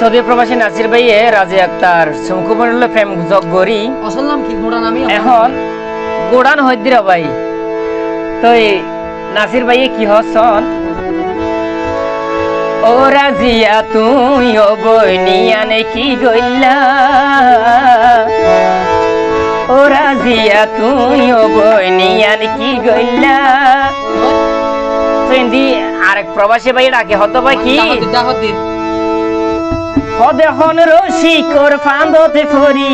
Saudi প্রবাসী নাসির ভাইয়ে রাজি আক্তার শঙ্কুমণ্ডল প্রেম যোগ গড়ি অসলাম কি গোড়ান আমি এখন গোড়ান হদ্দিরা ভাই তো নাসির ভাইয়ে কি হসন ও রাজিয়া তুই ও বইনিয়ানে কি গইলা ও রাজিয়া তুই ও বইনিয়ানে কি গইলা তো ইন্দি আরেক প্রবাসী ভাই ডাকে হতো ভাই কি হদেহন রসিকর ফান্দতে ফরি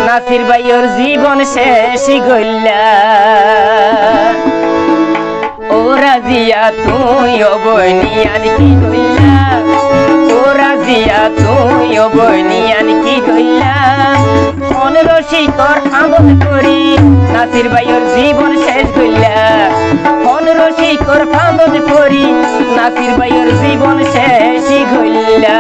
নাসির ভাইয়ের জীবন শেষ গইলা ও রাজিয়া তুই ও বইনিয়ান কি গইলা ও রাজিয়া তুই ও বইনিয়ান কি গইলা হন রসিকর ফান্দতে ফরি নাসির ভাইয়ের জীবন শেষ গইলা হন রসিকর ফান্দতে ফরি নাসির ভাইয়ের জীবন শেষ গইলা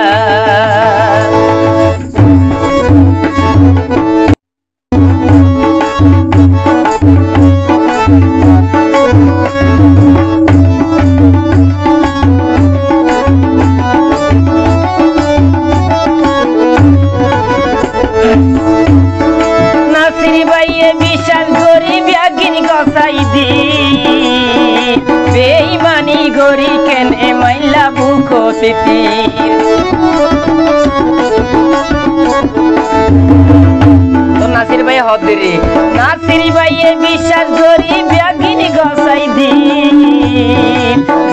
নাসির ভাইয়ে বিশাল গরিব একদিন গসাই দি বেঈমানি গরি কেনে মাইলা বুকো তিতি তো নাসির ভাই হদরে নাসির ভাইয়ে বিশাল গরিব একদিন গসাই দি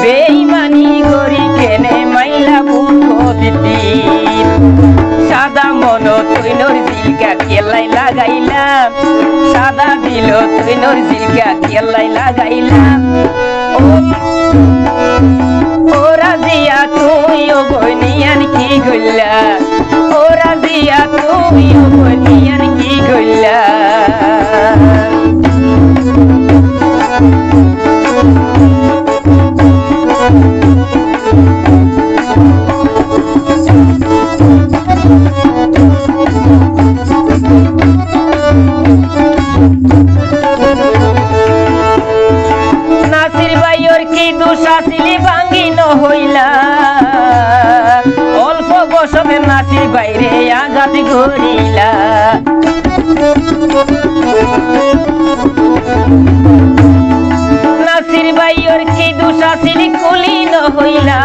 বেঈমানি গরি কেনে মাইলা বুকো তিতি সাদা মন তুই নর জিলকা কেলাই লাগাইলাম সাদা দিল তুই নর জিলকা কেলাই লাগাইলাম ও রাজিয়া তুই ও বইনিয়ান কি গইলা ও রাজিয়া তুই ও বইনিয়ান কি গইলা নাসির ভাইয়ের কি দুশাসিলি ভাঙ্গিন হইলা অল্প বসবে নাসির বাইরে আঘাত গড়িলা নাসির ভাইয়ের কি দুশাসিলি কুলিন হইলা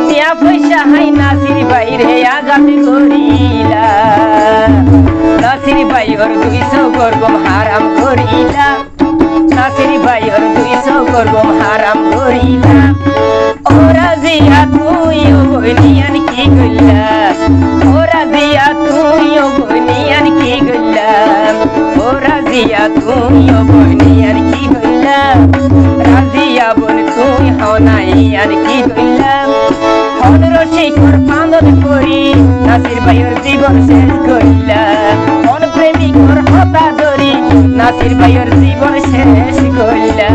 টিয়া পয়সা হাই নাসির বাইরে আঘাত গড়িলা নাসির ভাইয়ের 200 গরগম হারাম করিলা নাসির ভাইয়ের 200 গরগম হারাম করিলা ও রাজিয়া তুই ও বইনিয়ান কি গইলা ও রাজিয়া তুই ও বইনিয়ান কি গইলা ও রাজিয়া তুই ও বইনিয়ান কি গইলা রাজিয়া বল তুই হনাইয়ান কি গইলা হন রসিকর ফান্দত করি নাসির ভাইয়ের জীবন শেষ গইলা হন প্রেমিকর হতা ধরি নাসির ভাইয়ের জীবন শেষ গইলা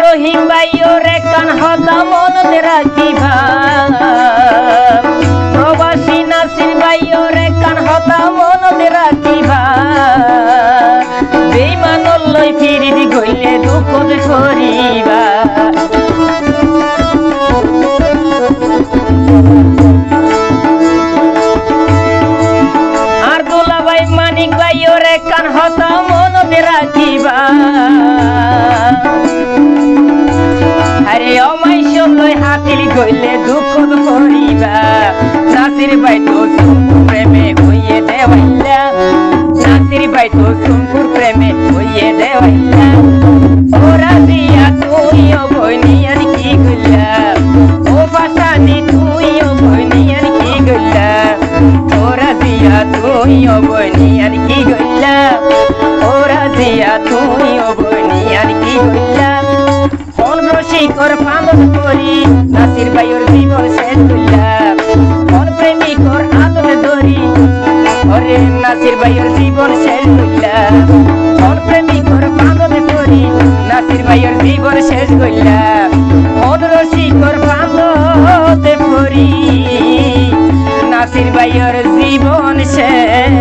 রহিম ভাইয়ের কান হতা মনতে রাখিবা প্রবাসী নাসির ভাইয়ের কান হতা মনতে রাখিবা বেঈমান লই ফিরি গইলে দুঃখ করিবা আর দুলা ভাই মানিক ভাইয়ের কান হতা মনতে রাখিবা আরে অমাইশন লই হাতিল গইলে দুঃখ করিবা নাসির ভাই তো শঙ্কুর প্রেমে হইয়ে দেওয়াইলা নাসির ভাই তো শঙ্কুর প্রেমে হইয়ে দেওয়াইলা ও রাজিয়া তুই ও বইনিয়ান কি গইলা ও পাশানি তুই ও বইনিয়ান কি গইলা ও রাজিয়া তুই ও বইনিয়ান কি গইলা ও রাজিয়া তুই ও বইনিয়ান কি গইলা প্রেমিকর পাগল করি নাসির ভাইয়ের জীবন শেষ কইলা কোন প্রেমিকর আদর ধরি ওরে নাসির ভাইয়ের জীবন শেষ কইলা কোন প্রেমিকর পাগল করি নাসির ভাইয়ের জীবন শেষ কইলা কোন রসিকর পাগল করি নাসির ভাইয়ের জীবন শেষ